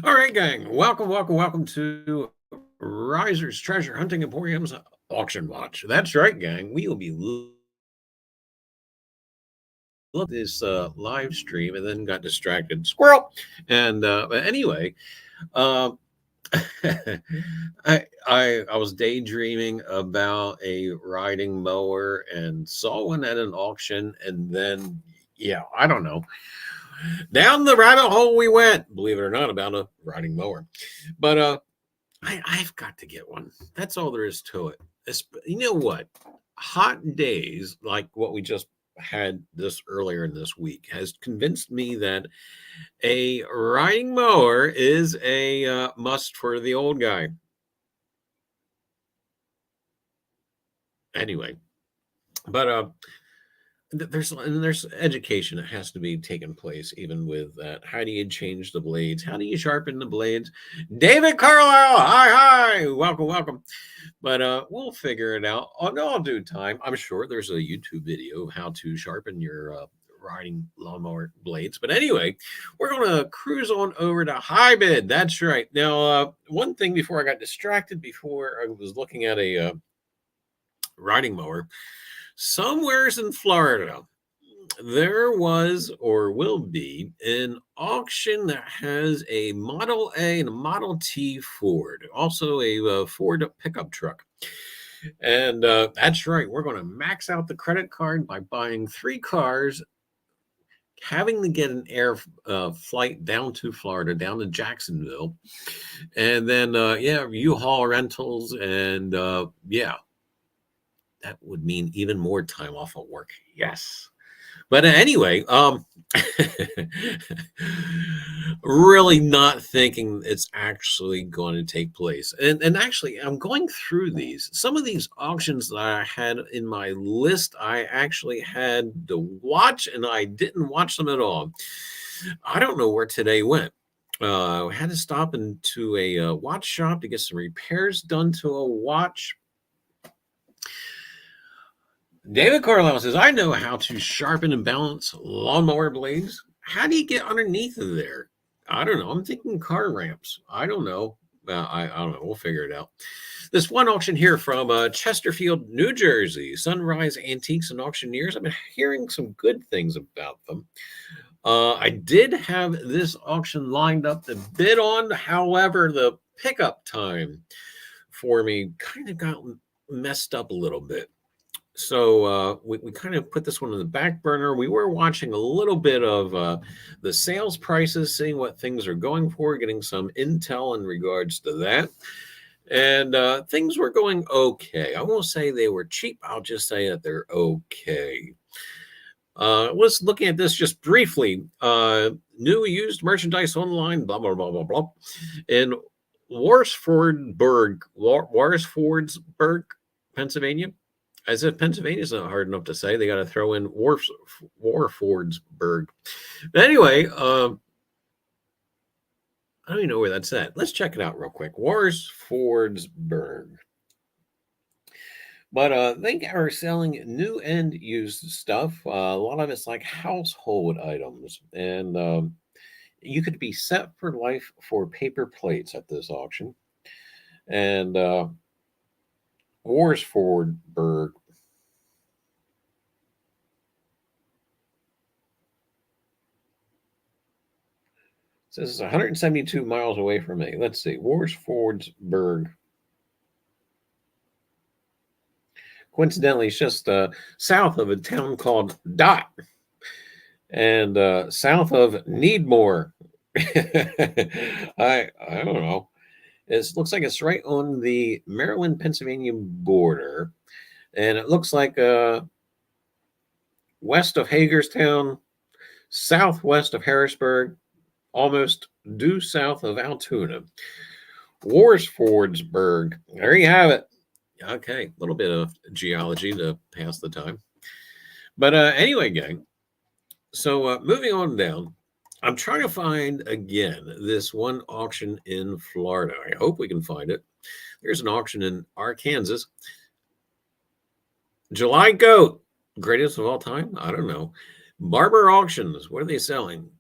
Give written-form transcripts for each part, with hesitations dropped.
All right, gang. Welcome to Riser's Treasure Hunting Emporium's Auction Watch. That's right, gang. We will be looking at this live stream and then got distracted. Squirrel. And but anyway, um, I was daydreaming about a riding mower and saw one at an auction, and then I don't know. Down the rabbit hole we went, believe it or not, about a riding mower. But I've got to get one. That's all there is to it. You know what? Hot days like what we just had this earlier in this week has convinced me that a riding mower is a must for the old guy. Anyway, but there's education that has to be taken place even with that. How do you change the blades? How do you sharpen the blades? David Carlisle, hi, welcome. But we'll figure it out on all due time. I'm sure there's a YouTube video of how to sharpen your riding lawnmower blades. But anyway, we're gonna cruise on over to high bid. That's right. Now, one thing before I got distracted, before I was looking at a riding mower somewheres in Florida, there was or will be an auction that has a Model A and a Model T Ford, also a Ford pickup truck. And that's right, we're going to max out the credit card by buying 3 cars, having to get an air flight down to Florida, down to Jacksonville, and then U-Haul rentals, and that would mean even more time off of work. Yes. But anyway, really not thinking it's actually going to take place. And actually, I'm going through these. Some of these auctions that I had in my list, I actually had to watch, and I didn't watch them at all. I don't know where today went. I had to stop into a watch shop to get some repairs done to a watch. David Carlisle says, I know how to sharpen and balance lawnmower blades. How do you get underneath of there? I don't know. I'm thinking car ramps. I don't know. I don't know. We'll figure it out. This one auction here from Chesterfield, New Jersey, Sunrise Antiques and Auctioneers. I've been hearing some good things about them. I did have this auction lined up to bid on. However, the pickup time for me kind of got messed up a little bit. So we kind of put this one on the back burner. We were watching a little bit of the sales prices, seeing what things are going for, getting some intel in regards to that. And things were going okay. I won't say they were cheap. I'll just say that they're okay. Let's looking at this just briefly. New used merchandise online, blah, blah, blah, blah, blah. In Warsfordsburg, Pennsylvania. As if Pennsylvania's not hard enough to say, they got to throw in Warfordsburg. But anyway, I don't even know where that's at. Let's check it out real quick. Warsfordsburg. But they are selling new and used stuff. A lot of it's like household items. And you could be set for life for paper plates at this auction. And Warsfordsburg. So this is 172 miles away from me. Let's see. Warsfordsburg. Coincidentally, it's just south of a town called Dot and south of Needmore. I don't know. It looks like it's right on the Maryland-Pennsylvania border. And it looks like west of Hagerstown, southwest of Harrisburg, almost due south of Altoona. Warsfordsburg. There you have it. Okay, a little bit of geology to pass the time. But anyway, gang, so moving on down, I'm trying to find, again, this one auction in Florida. I hope we can find it. There's an auction in Arkansas. July Goat, greatest of all time? I don't know. Barber Auctions, what are they selling?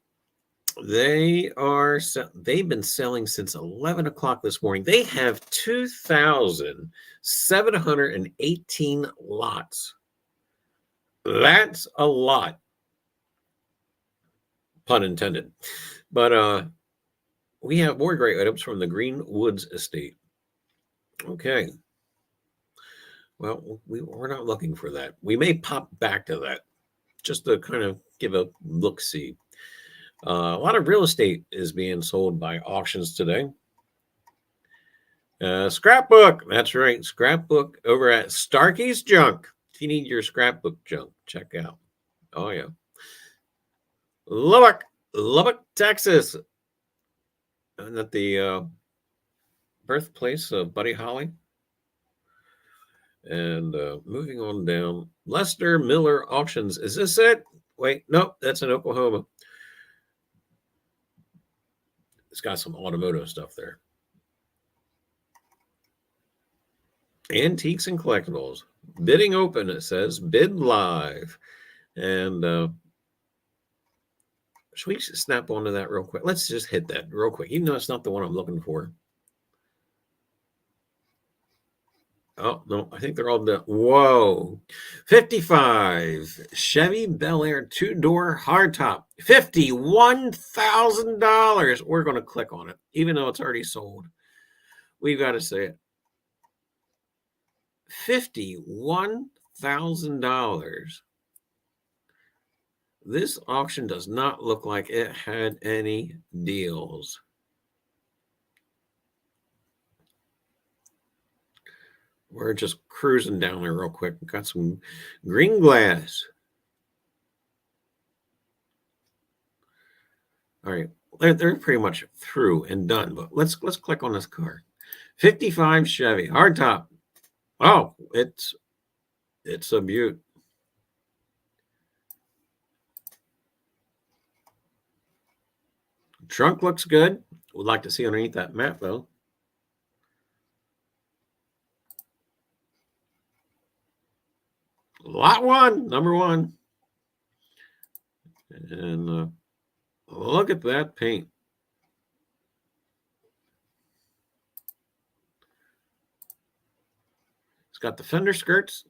They've been selling since 11 o'clock this morning. They have 2,718 lots. That's a lot, pun intended. But we have more great items from the Green Woods estate. Okay. Well, we're not looking for that. We may pop back to that just to kind of give a look-see. A lot of real estate is being sold by auctions today. Scrapbook. That's right. Scrapbook over at Starkey's Junk. If you need your scrapbook junk, check out. Oh, yeah. Lubbock, Texas. Isn't that the birthplace of Buddy Holly? And moving on down, Lester Miller Auctions. Is this it? Wait, nope, that's in Oklahoma. It's got some automotive stuff there. Antiques and collectibles. Bidding open, it says. Bid live. And should we snap onto that real quick? Let's just hit that real quick, even though it's not the one I'm looking for. Oh, no, I think they're all done. Whoa. 55 Chevy Bel Air 2-door hardtop. $51,000. We're going to click on it, even though it's already sold. We've got to say it. $51,000. This auction does not look like it had any deals. We're just cruising down there real quick. Got some green glass. All right, they're pretty much through and done, but let's click on this car. 55 Chevy hardtop. Oh, it's a beaut. Trunk looks good. Would like to see underneath that map though. Lot 1, number 1. And look at that paint. It's got the fender skirts.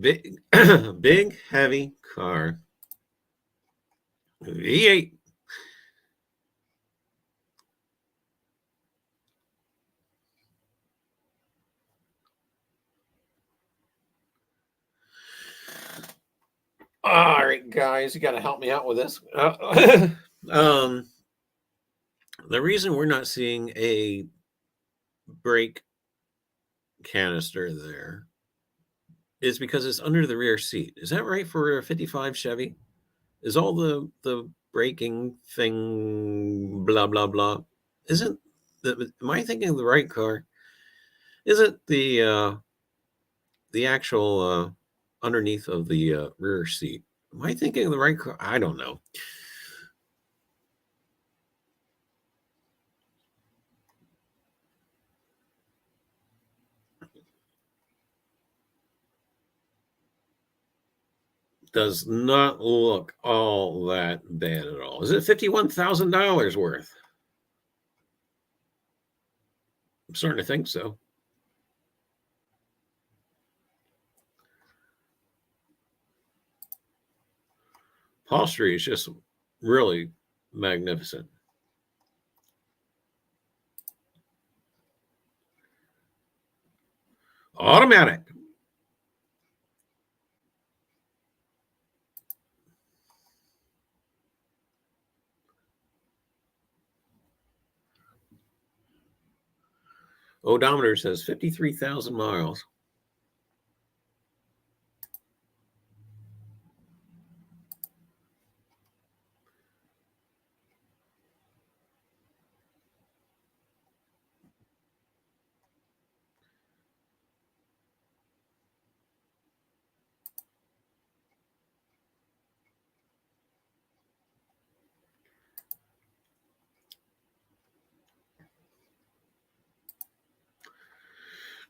Big, big, heavy car. V8. All right, guys, you got to help me out with this. The reason we're not seeing a brake canister there is because it's under the rear seat. Is that right for a 55 Chevy? Is all the braking thing blah blah blah? Isn't am I thinking of the right car? Isn't the actual underneath of the rear seat? Am I thinking of the right car? I don't know. Does not look all that bad at all. Is it $51,000 worth? I'm starting to think so. Upholstery is just really magnificent. Automatic. Odometer says 53,000 miles.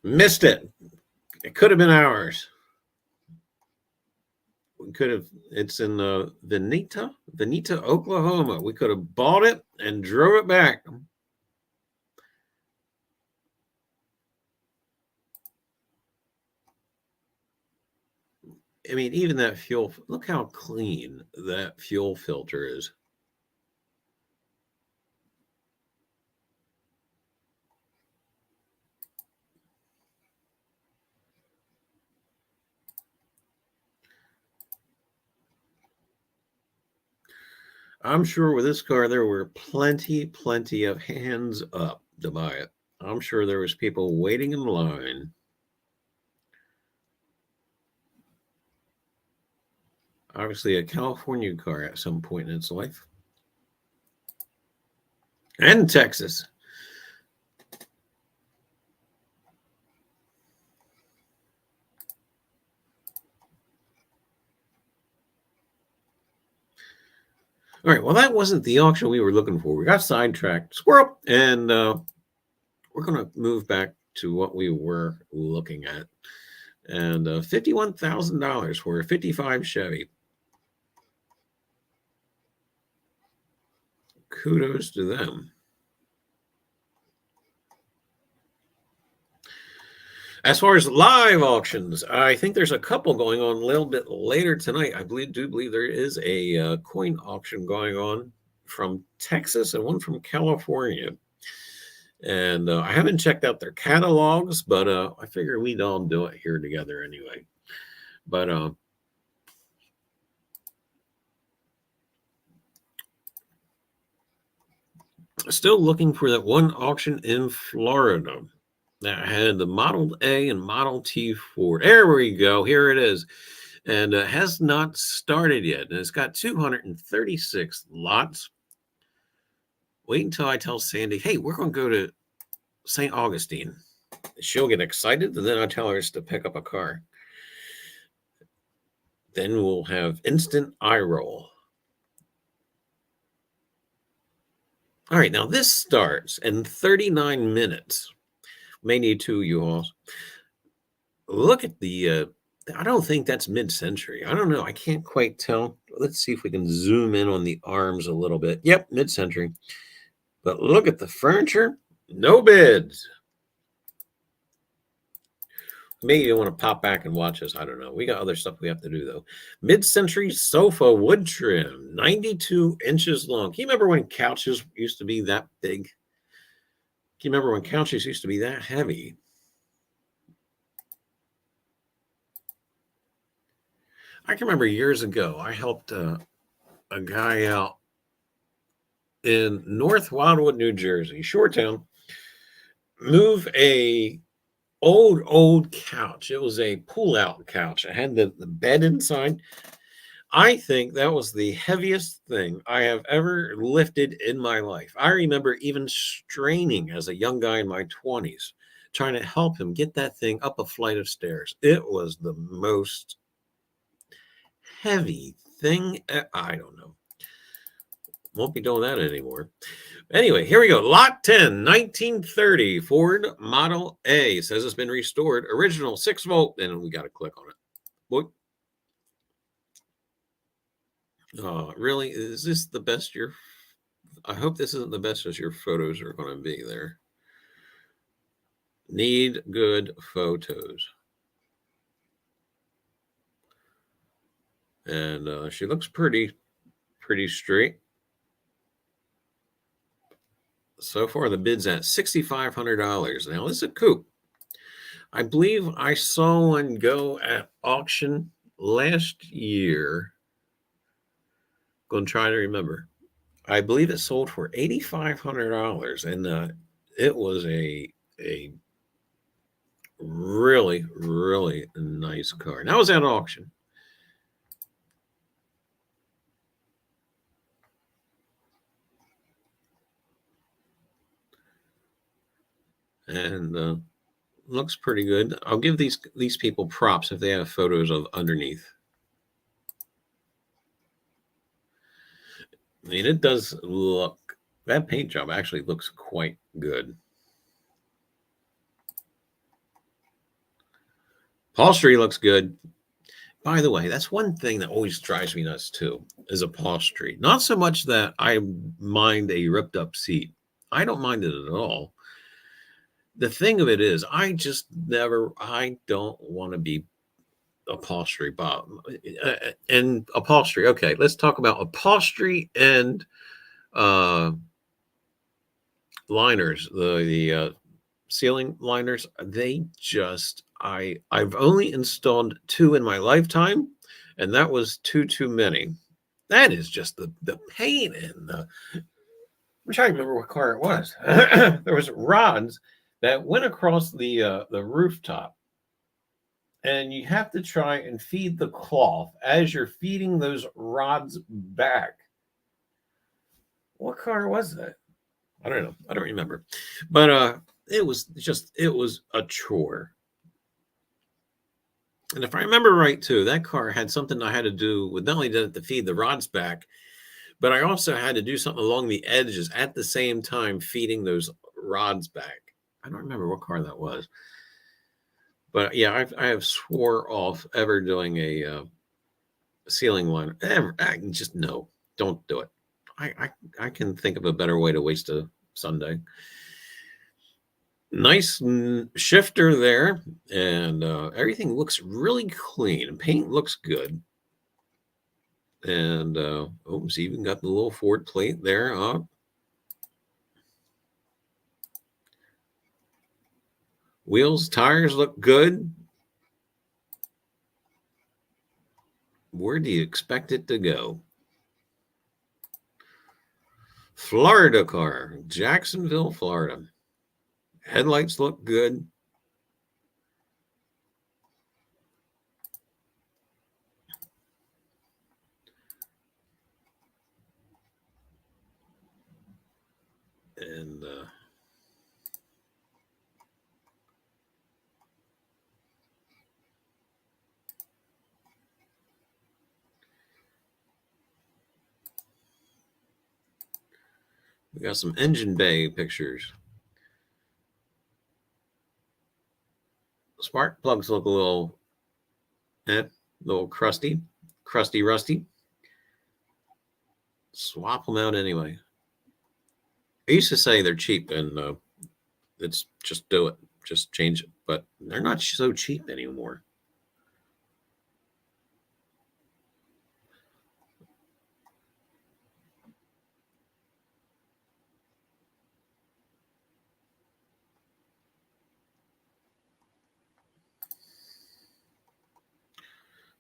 Missed it. It could have been ours. We could have. It's in Veneta, Oklahoma. We could have bought it and drove it back. I mean, even that fuel. Look how clean that fuel filter is. I'm sure with this car there were plenty of hands up to buy it. I'm sure there was people waiting in line. Obviously, a California car at some point in its life, and Texas. All right. Well, that wasn't the auction we were looking for. We got sidetracked, squirrel, and we're going to move back to what we were looking at. And $51,000 for a 55 Chevy. Kudos to them. As far as live auctions, I think there's a couple going on a little bit later tonight. I do believe there is a coin auction going on from Texas and one from California. And I haven't checked out their catalogs, but I figure we'd all do it here together anyway. But still looking for that one auction in Florida that had the Model A and Model T Ford. There we go. Here it is. And has not started yet. And it's got 236 lots. Wait until I tell Sandy, hey, we're going to go to St. Augustine. She'll get excited, and then I tell her to pick up a car. Then we'll have instant eye roll. All right, now this starts in 39 minutes. May need two U-Hauls. Look at the, I don't think that's mid-century. I don't know. I can't quite tell. Let's see if we can zoom in on the arms a little bit. Yep, mid-century. But look at the furniture. No bids. Maybe you want to pop back and watch us. I don't know. We got other stuff we have to do, though. Mid-century sofa wood trim, 92 inches long. Can you remember when couches used to be that big? Can you remember when couches used to be that heavy? I can remember years ago, I helped a guy out in North Wildwood, New Jersey, Shoretown, move a old couch. It was a pull-out couch. It had the bed inside. I think that was the heaviest thing I have ever lifted in my life. I remember even straining as a young guy in my 20s, trying to help him get that thing up a flight of stairs. It was the most heavy thing. I don't know. Won't be doing that anymore. Anyway, here we go. Lot 10, 1930 Ford Model A. Says it's been restored. Original 6-volt. And we got to click on it. What? Really? Is this the best I hope this isn't the best as your photos are going to be there. Need good photos. And she looks pretty straight. So far, the bid's at $6,500. Now, this is a coupe. I believe I saw one go at auction last year. Going to try to remember. I believe it sold for $8,500, and it was a really nice car. Now, it was at auction. And looks pretty good. I'll give these people props if they have photos of underneath. I mean, it does look, that paint job actually looks quite good. Upholstery looks good. By the way, that's one thing that always drives me nuts too, is upholstery. Not so much that I mind a ripped up seat. I don't mind it at all. The thing of it is, I don't want to be upholstery, Bob. And upholstery. Okay, let's talk about upholstery and uh, liners. The ceiling liners. I've only installed 2 in my lifetime, and that was too many. That is just the pain in the. I'm trying to remember what car it was. There was rods that went across the rooftop, and you have to try and feed the cloth as you're feeding those rods back. What car was that? I don't know. I don't remember. But it was a chore. And if I remember right too, that car had something I had to do with, not only did it to feed the rods back, but I also had to do something along the edges at the same time feeding those rods back. I don't remember what car that was. But yeah, I have swore off ever doing a ceiling liner. Just no, don't do it. I can think of a better way to waste a Sunday. Nice shifter there, and everything looks really clean. Paint looks good. And oops, even got the little Ford plate there. Wheels, tires look good. Where do you expect it to go? Florida car, Jacksonville, Florida. Headlights look good. And we got some engine bay pictures. Spark plugs look a little crusty, rusty. Swap them out anyway. I used to say they're cheap, and it's just do it, just change it. But they're not so cheap anymore.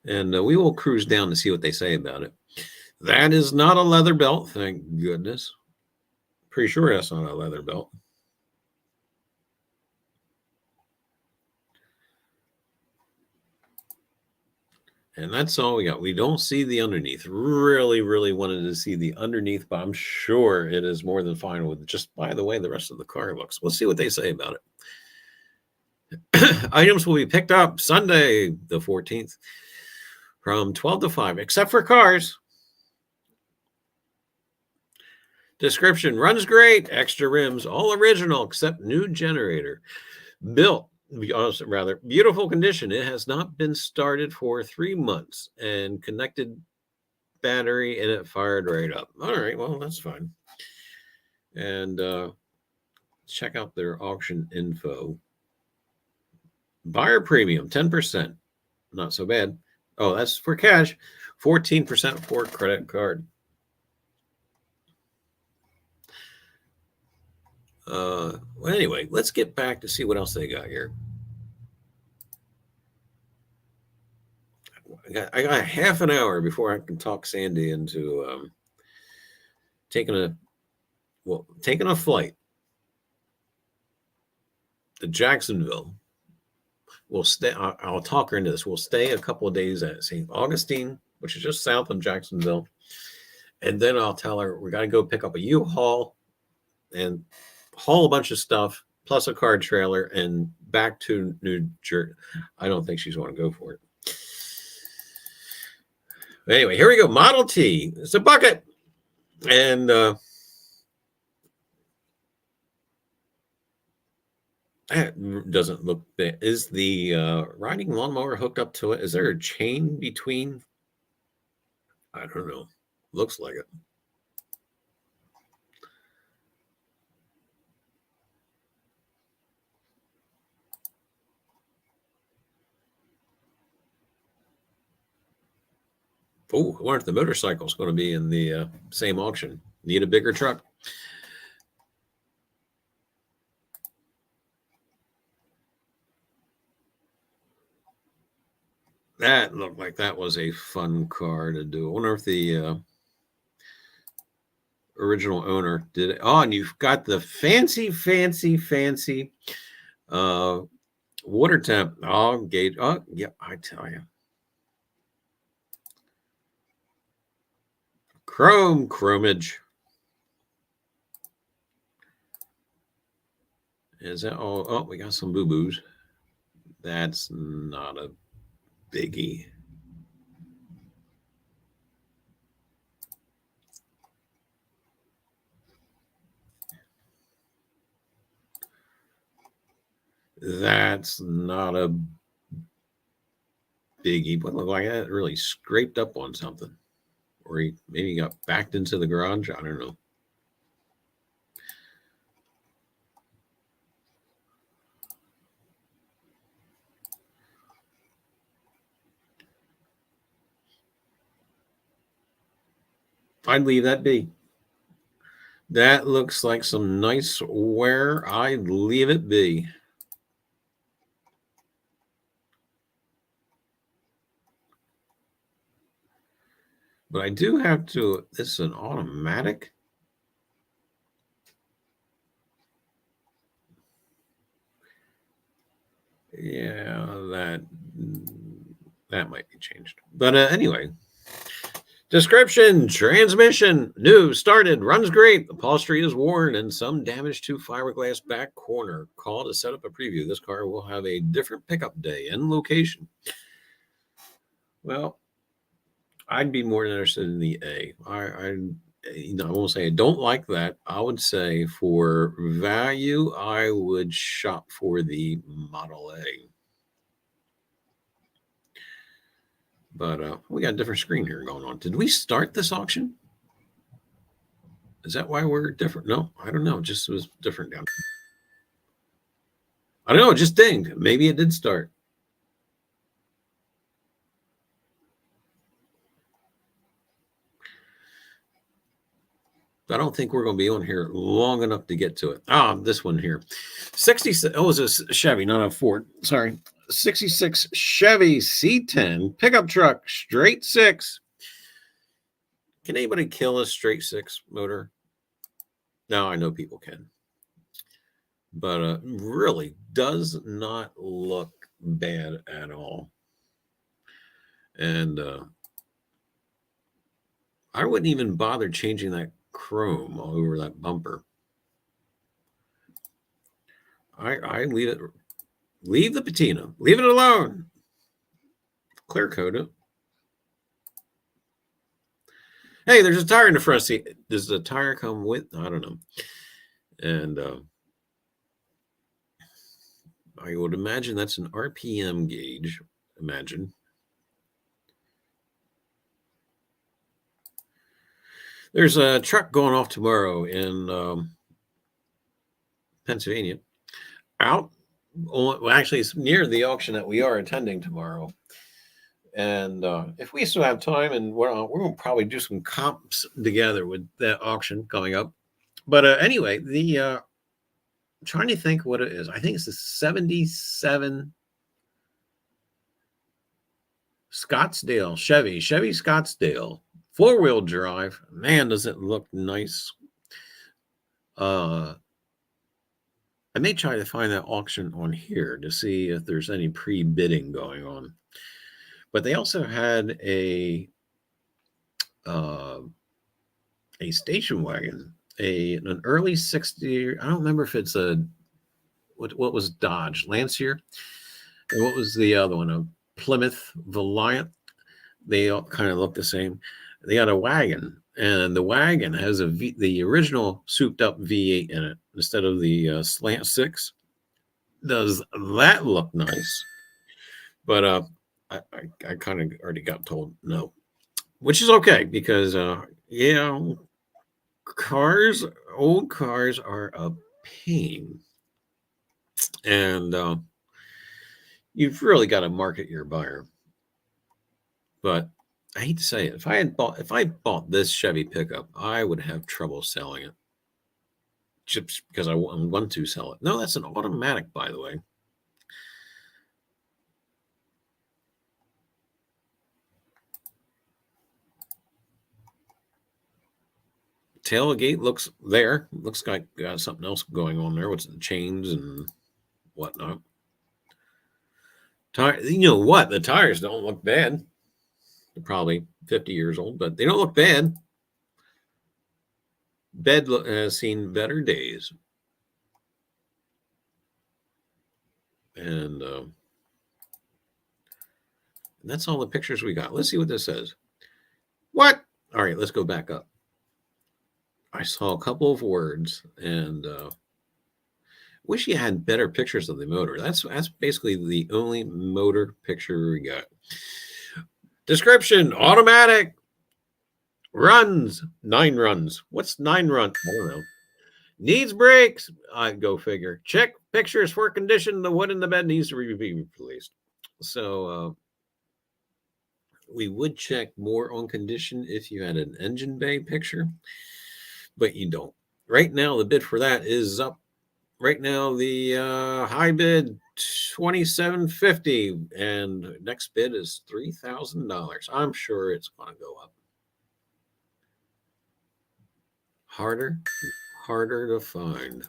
And we will cruise down to see what they say about it. That is not a leather belt, thank goodness. Pretty sure that's not a leather belt. And that's all we got. We don't see the underneath. Really, really wanted to see the underneath, but I'm sure it is more than fine with just by the way the rest of the car looks. We'll see what they say about it. Items will be picked up Sunday, the 14th, from 12 to 5, except for cars. Description: runs great, extra rims, all original except new generator. Built, rather, beautiful condition. It has not been started for 3 months, and connected battery, and it fired right up. All right, well, that's fine. And check out their auction info. Buyer premium, 10%. Not so bad. Oh, that's for cash. 14% for credit card. Well, anyway, let's get back to see what else they got here. I got half an hour before I can talk Sandy into taking a flight to Jacksonville. We'll stay. I'll talk her into this. We'll stay a couple of days at St. Augustine, which is just south of Jacksonville, and then I'll tell her we got to go pick up a U-Haul and haul a bunch of stuff plus a car trailer and back to New Jersey. I don't think she's going to go for it. Anyway, here we go. Model T. It's a bucket. And That doesn't look bad. Is the riding lawnmower hooked up to it? Is there a chain between? I don't know. Looks like it. Oh, I wonder if the motorcycle is going to be in the same auction. Need a bigger truck. That looked like that was a fun car to do. I wonder if the original owner did it. Oh, and you've got the fancy uh, water temp. Oh, gauge. Oh, yeah, I tell you. Chromage. Is that all? Oh, we got some boo-boos. That's not a biggie. That's not a biggie, but look like that really scraped up on something. Or he maybe got backed into the garage. I don't know. I'd leave that be. That looks like some nice wear. I'd leave it be. But I do have to, this is an automatic. Yeah, that might be changed. But anyway, description, transmission, new, started, runs great. Upholstery is worn and some damage to fiberglass back corner. Call to set up a preview. This car will have a different pickup day and location. Well, I'd be more interested in the A. I won't say I don't like that. I would say for value, I would shop for the Model A. But we got a different screen here going on. Did we start this auction? Is that why we're different? No, I don't know. It just was different down. I don't know. It just dinged. Maybe it did start. I don't think we're going to be on here long enough to get to it. This one here. 66. Oh, it was a Chevy, not a Ford. Sorry. 66 Chevy C10 pickup truck, straight six. Can anybody kill a straight six motor? No, I know people can. But really does not look bad at all. And I wouldn't even bother changing that chrome all over that bumper. I leave it. Leave the patina. Leave it alone. Clear coat it. Hey, there's a tire in the front seat. Does the tire come with? I don't know. And I would imagine that's an RPM gauge. Imagine. There's a truck going off tomorrow in Pennsylvania. Out. Well, actually, it's near the auction that we are attending tomorrow. And if we still have time, and we're going to probably do some comps together with that auction coming up. But anyway, I'm trying to think what it is. I think it's the 77 Scottsdale Chevy Scottsdale 4-wheel drive. Man, does it look nice. I may try to find that auction on here to see if there's any pre-bidding going on. But they also had a station wagon, an early 60. I don't remember if it's what was Dodge Lancier, and what was the other one? A Plymouth Valiant. They all kind of look the same. They got a wagon, and the wagon has the original souped up V8 in it instead of the slant six. Does that look nice? But I kind of already got told no, which is okay because yeah, cars, old cars are a pain, and you've really got to market your buyer. But I hate to say it, if I bought this Chevy pickup, I would have trouble selling it just because I want to sell it. No, that's an automatic, by the way. Tailgate looks there. Looks like got something else going on there. What's the chains and whatnot? Tire. You know what? The tires don't look bad. They're probably 50 years old, but they don't look bad. Bed has seen better days, and that's all the pictures we got. Let's see what this says. What? All right, let's go back up. I saw a couple of words, and wish you had better pictures of the motor. That's basically the only motor picture we got. Description: automatic, runs 9 runs. What's 9 runs? I don't know. Needs brakes. I go figure. Check pictures for condition. The wood in the bed needs to be replaced. So we would check more on condition if you had an engine bay picture, but you don't. Right now, the bid for that is up. Right now, the high bid $2,750, and next bid is $3,000. I'm sure it's going to go up. Harder to find.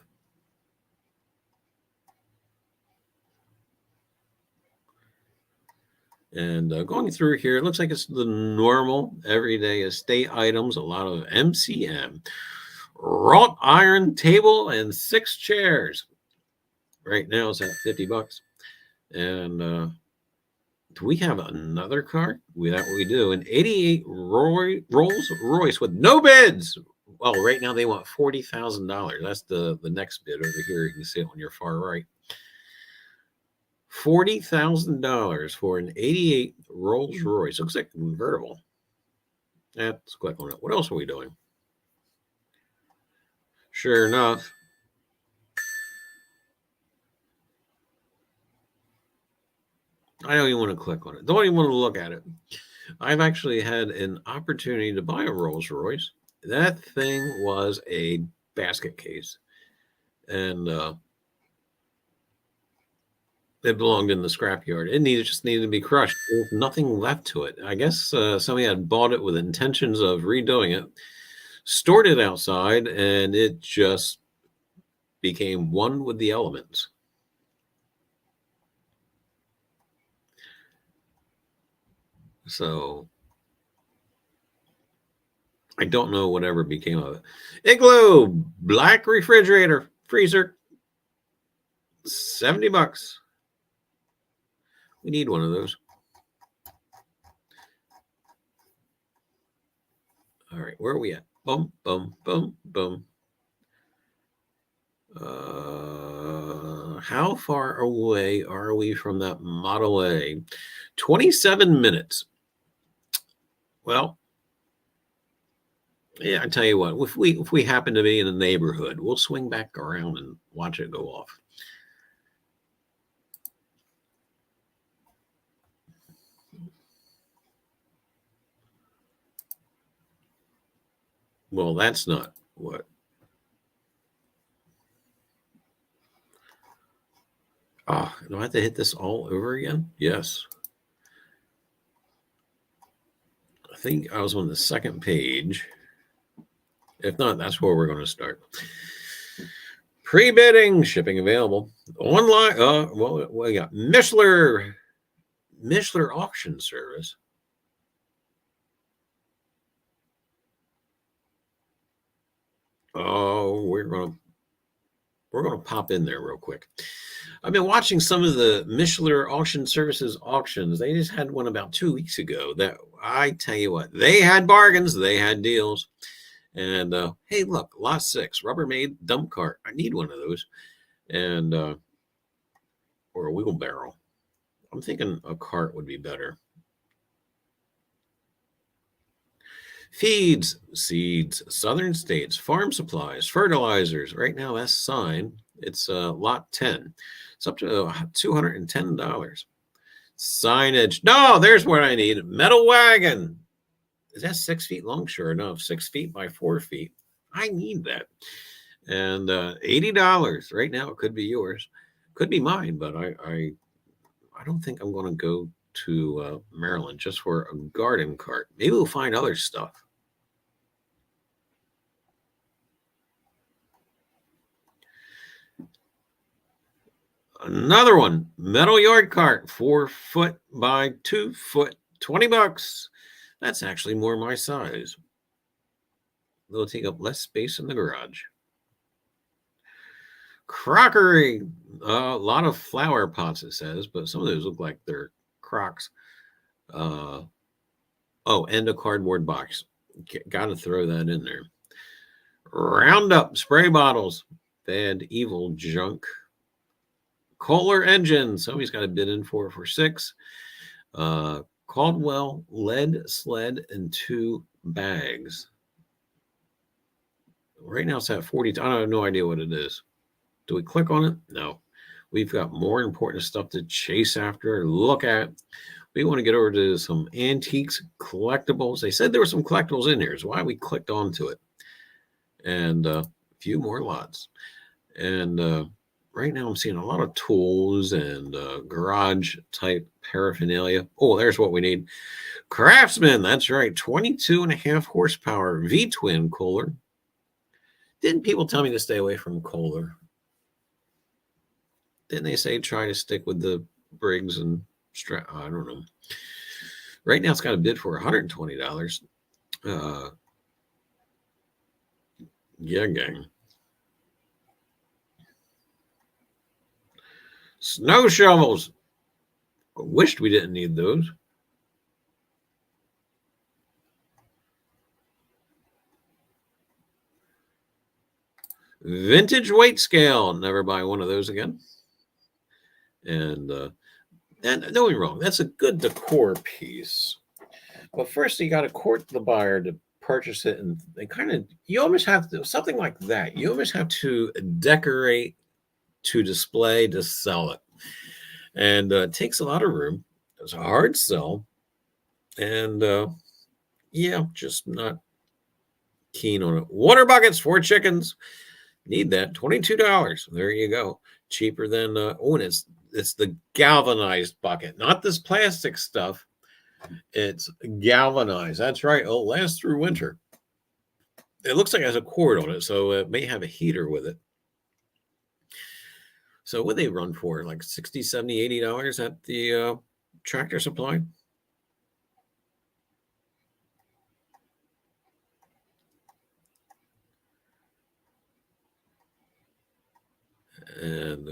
And going through here, it looks like it's the normal everyday estate items. A lot of MCM, wrought iron table, and 6 chairs. Right now it's at $50. And do we have another car? That we do. An 88 Rolls Royce with no bids. Well, right now they want $40,000. That's the next bid over here. You can see it on your far right. $40,000 for an 88 Rolls Royce. Looks like a convertible. Let's click on it. What else are we doing? Sure enough. I don't even want to click on it. Don't even want to look at it. I've actually had an opportunity to buy a Rolls Royce. That thing was a basket case. And it belonged in the scrapyard. It just needed to be crushed. There was nothing left to it. I guess somebody had bought it with intentions of redoing it, stored it outside, and it just became one with the elements. So I don't know whatever became of it. Igloo black refrigerator freezer, $70. We need one of those. All right, where are we at? Boom, boom, boom, boom. How far away are we from that Model A? 27 minutes. Well, yeah, I tell you what, if we happen to be in a neighborhood, we'll swing back around and watch it go off. Well, that's not what. Oh, do I have to hit this all over again? Yes. I think I was on the second page. If not, that's where we're going to start. Pre-bidding, shipping available. Online, well, we got Mishler auction service. Oh, we're gonna pop in there real quick. I've been watching some of the Mishler Auction Services auctions. They just had one about 2 weeks ago. That I tell you what, they had bargains, they had deals. And hey, look, lot 6, Rubbermaid dump cart. I need one of those. And or a wheelbarrow. I'm thinking a cart would be better. Feeds, seeds, southern states, farm supplies, fertilizers. Right now, that's sign. It's lot 10. It's up to $210. Signage. No, there's what I need. Metal wagon. Is that 6 feet long? Sure enough, 6 feet by 4 feet. I need that. And $80 right now. It could be yours, could be mine, but I don't think I'm going to go to Maryland just for a garden cart. Maybe we'll find other stuff. Another one, metal yard cart, 4 foot by 2 foot, $20. That's actually more my size. They'll take up less space in the garage. Crockery, a lot of flower pots, it says, but some of those look like they're crocks. Oh, and a cardboard box. Got to throw that in there. Roundup spray bottles, bad, evil junk. Kohler engine, somebody's got a bid in for $6. Caldwell lead sled and 2 bags. Right now it's at 40. I have no idea what it is. Do we click on it? No. We've got more important stuff to chase after, look at. We want to get over to some antiques, collectibles. They said there were some collectibles in here. Is why we clicked onto it. And a few more lots. And right now I'm seeing a lot of tools and garage type paraphernalia. Oh, there's what we need. Craftsman, that's right. 22.5 horsepower V-twin Kohler. Didn't people tell me to stay away from Kohler? Didn't they say try to stick with the Briggs and I don't know. Right now it's got a bid for $120. Yeah, gang. Snow shovels. I wished we didn't need those. Vintage weight scale. Never buy one of those again. And don't get me wrong, that's a good decor piece. But first, you got to court the buyer to purchase it, and they you almost have to, something like that. You almost have to decorate to display to sell it. And it takes a lot of room. It's a hard sell. And yeah, just not keen on it. Water buckets, 4 chickens. Need that. $22. There you go. Cheaper than and it's the galvanized bucket, not this plastic stuff. It's galvanized. That's right. It'll last through winter. It looks like it has a cord on it, so it may have a heater with it. So what they run for? Like $60, $70, $80 at the Tractor Supply? And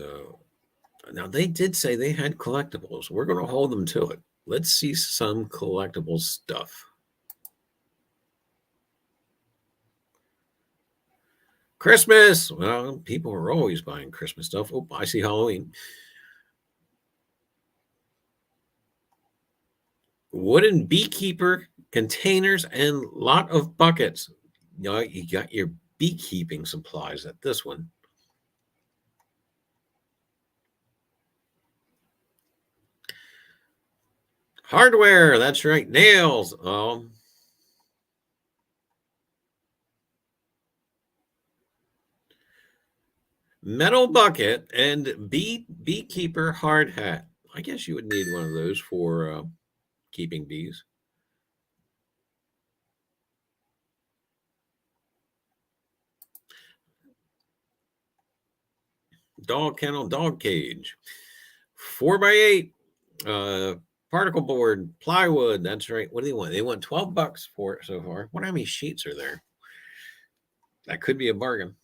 now they did say they had collectibles. We're going to hold them to it. Let's see some collectible stuff. Christmas. Well, people are always buying Christmas stuff. Oh, I see Halloween. Wooden beekeeper containers and lot of buckets. You know, you got your beekeeping supplies at this one. Hardware, that's right. Nails. Metal bucket and beekeeper hard hat. I guess you would need one of those for keeping bees. Dog kennel, dog cage. 4x8. Particle board, plywood. That's right. What do they want? They want $12 for it so far. Wonder how many sheets are there. That could be a bargain.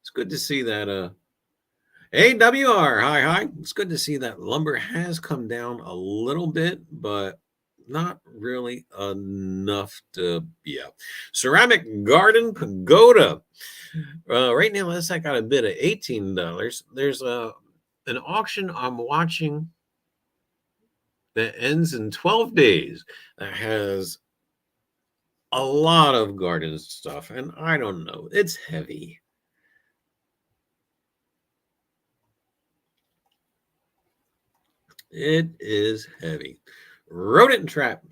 It's good to see that. AWR, hi. It's good to see that lumber has come down a little bit, but not really enough to, yeah. Ceramic garden pagoda. Right now, this I got a bid at $18. There's an auction I'm watching that ends in 12 days that has a lot of garden stuff, and I don't know. It's heavy. It is heavy. Rodent trap.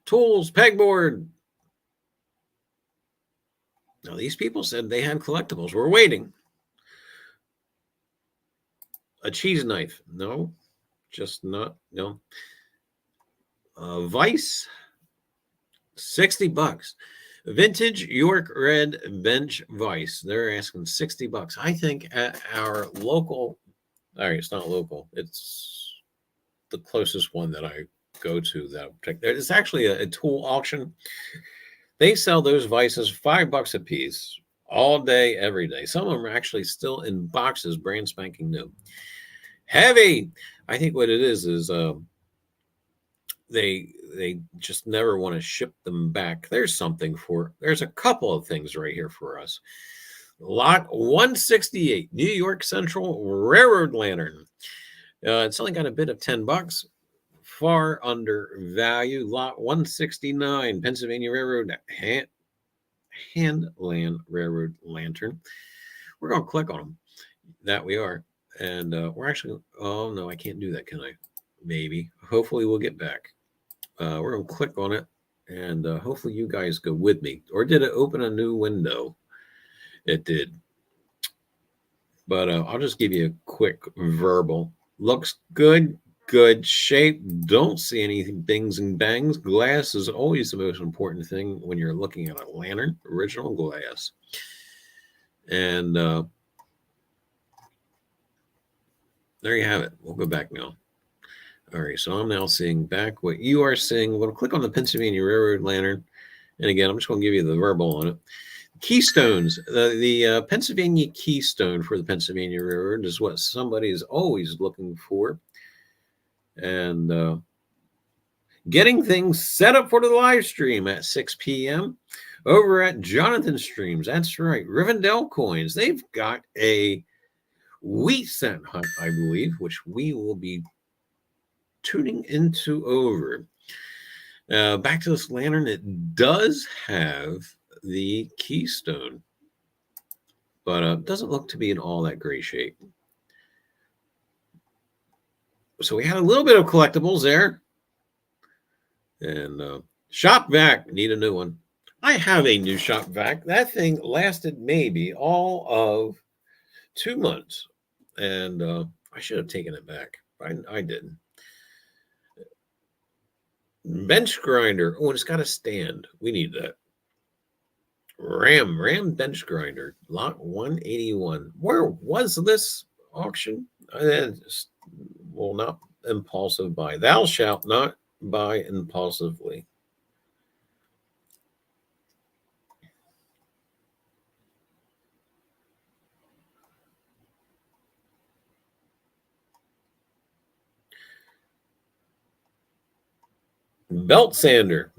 Tools, pegboard. Now, these people said they had collectibles. We're waiting. A cheese knife. No, just not. No. Vice. $60. Vintage York Red Bench Vice. They're asking $60. I think at our local, all right, it's not local. It's the closest one that I go to that it's actually a tool auction. They sell those vices $5 a piece all day, every day. Some of them are actually still in boxes, brand spanking new. Heavy. I think what it is they just never want to ship them back. There's a couple of things right here for us. Lot 168, New York Central Railroad Lantern. It's only got a bid of $10, far under value. Lot 169, Pennsylvania Railroad Handland Railroad Lantern. We're going to click on them. That we are. And we're actually, oh no, I can't do that, can I? Maybe. Hopefully we'll get back. We're going to click on it, and hopefully you guys go with me. Or did it open a new window? It did. But I'll just give you a quick verbal. Looks good, good shape. Don't see any bings and bangs. Glass is always the most important thing when you're looking at a lantern, original glass. And there you have it. We'll go back now. All right, so I'm now seeing back what you are seeing. We'll click on the Pennsylvania Railroad Lantern. And again, I'm just going to give you the verbal on it. Keystones. The Pennsylvania keystone for the Pennsylvania Railroad is what somebody is always looking for. And getting things set up for the live stream at 6 p.m. over at Jonathan Streams. That's right. Rivendell Coins. They've got a wheat scent hunt, I believe, which we will be tuning into over. Back to this lantern. It does have the keystone, but doesn't look to be in all that great shape. So we had a little bit of collectibles there. And shop vac, need a new one. I have a new shop vac. That thing lasted maybe all of 2 months. And I should have taken it back. I didn't. Bench grinder. Oh, it's got a stand. We need that. Ram bench grinder. Lot 181. Where was this auction? Will not impulsive buy. Thou shalt not buy impulsively. Belt sander.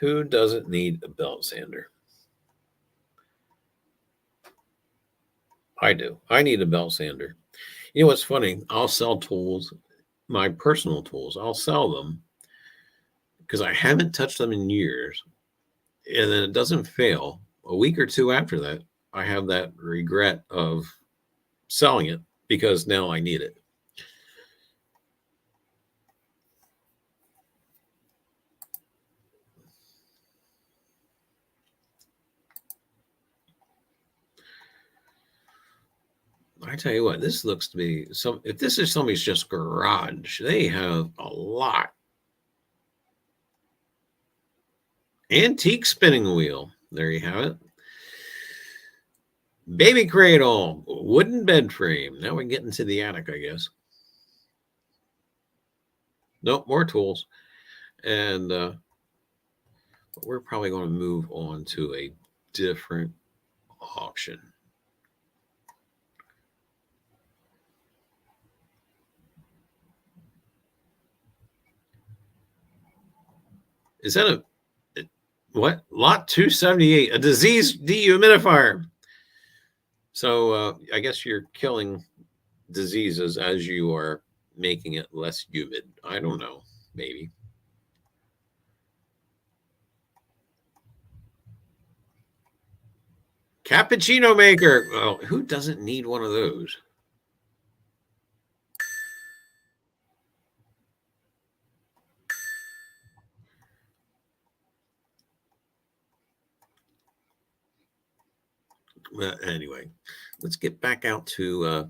Who doesn't need a belt sander? I do. I need a belt sander. You know what's funny? I'll sell tools, my personal tools. I'll sell them because I haven't touched them in years. And then it doesn't fail. A week or two after that, I have that regret of selling it because now I need it. I tell you what, this looks to be if this is somebody's just garage, they have a lot. Antique spinning wheel. There you have it. Baby cradle, wooden bed frame. Now we're getting to the attic, I guess. Nope, more tools. And we're probably going to move on to a different auction. Is that a what? Lot 278, a disease dehumidifier. So I guess you're killing diseases as you are making it less humid. I don't know. Maybe. Cappuccino maker. Well, who doesn't need one of those? Well, anyway, let's get back out to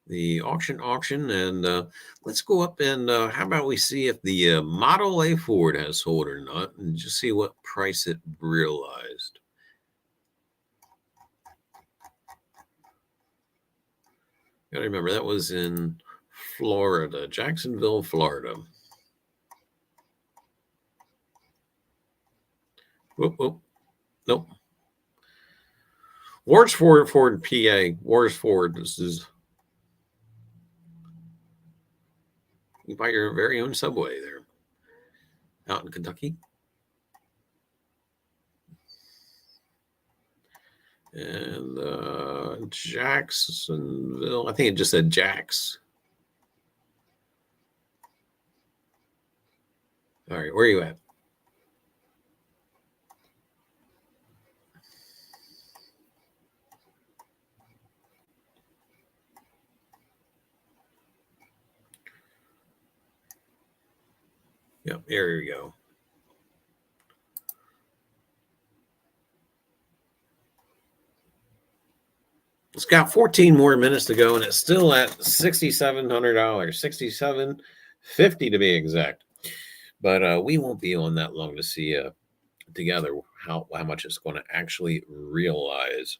the auction and let's go up and how about we see if the Model A Ford has sold or not and just see what price it realized. Gotta remember that was in Florida, Jacksonville, Florida. Whoop, whoop. Nope. Warsford, Ford, PA. Warsford. This is you buy your very own subway there out in Kentucky. And Jacksonville. I think it just said Jacks. All right, where are you at? Yep, there you go. It's got 14 more minutes to go, and it's still at $6,700, $6,750 to be exact. But we won't be on that long to see together how much it's going to actually realize.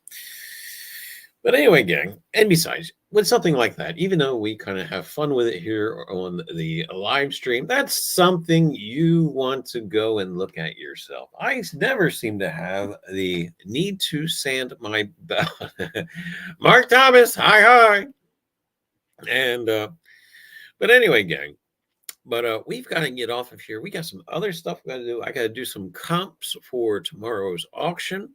But anyway, gang, and besides, with something like that, even though we kind of have fun with it here on the live stream, that's something you want to go and look at yourself. I never seem to have the need to sand my belt. Mark Thomas, hi. And, but anyway, gang, but we've got to get off of here. We got some other stuff we got to do. I got to do some comps for tomorrow's auction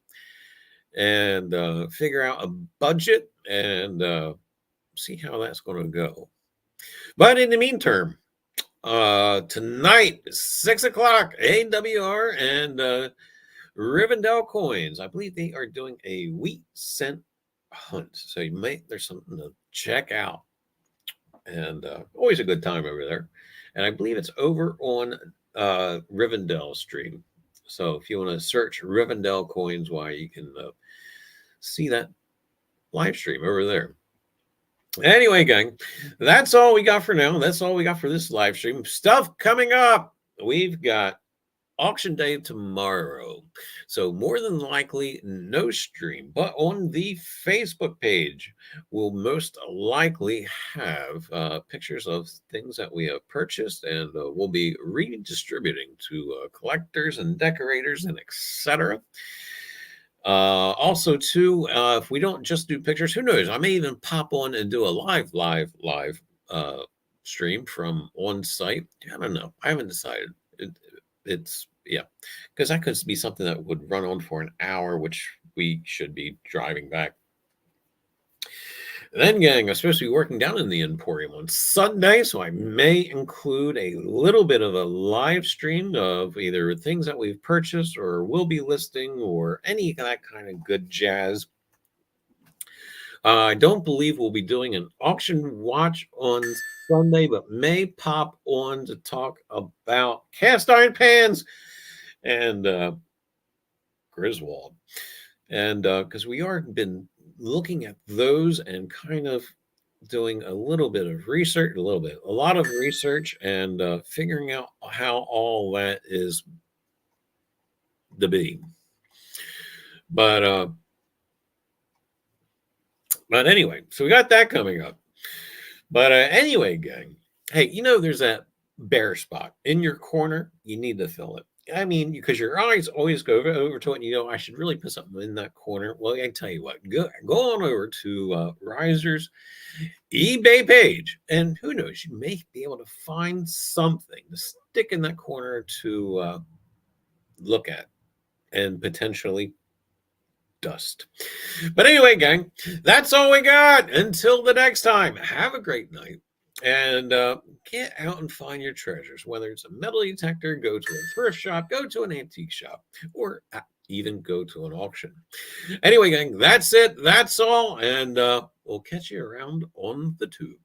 and figure out a budget and see how that's going to go. But in the meantime, tonight, 6 o'clock, AWR and Rivendell Coins. I believe they are doing a wheat cent hunt. So there's something to check out. And always a good time over there. And I believe it's over on Rivendell stream. So if you want to search Rivendell Coins, why you can see that live stream over there. Anyway, gang, that's all we got for now. That's all we got for this live stream. Stuff coming up. We've got auction day tomorrow. So more than likely no stream, but on the Facebook page, we'll most likely have pictures of things that we have purchased and we'll be redistributing to collectors and decorators and etc. Also, too, if we don't just do pictures, who knows? I may even pop on and do a live stream from on site. I don't know. I haven't decided. It's yeah, because that could be something that would run on for an hour, which we should be driving back. Then, gang, I'm supposed to be working down in the Emporium on Sunday, so I may include a little bit of a live stream of either things that we've purchased or will be listing or any of that kind of good jazz. I don't believe we'll be doing an auction watch on Sunday, but may pop on to talk about cast iron pans and Griswold. And because we are been looking at those and kind of doing a little bit of research, a lot of research, and figuring out how all that is to be. But anyway, so we got that coming up. But anyway, gang, Hey, you know, there's that bare spot in your corner. You need to fill it. I mean, because your eyes always go over to it and you go, I should really put something in that corner. Well, I tell you what, go on over to Riser's eBay page, and who knows, you may be able to find something to stick in that corner to look at and potentially dust. But anyway, gang, that's all we got. Until the next time, have a great night. And get out and find your treasures, whether it's a metal detector, go to a thrift shop, go to an antique shop, or even go to an auction. Anyway, gang, that's it. That's all. And we'll catch you around on the tube.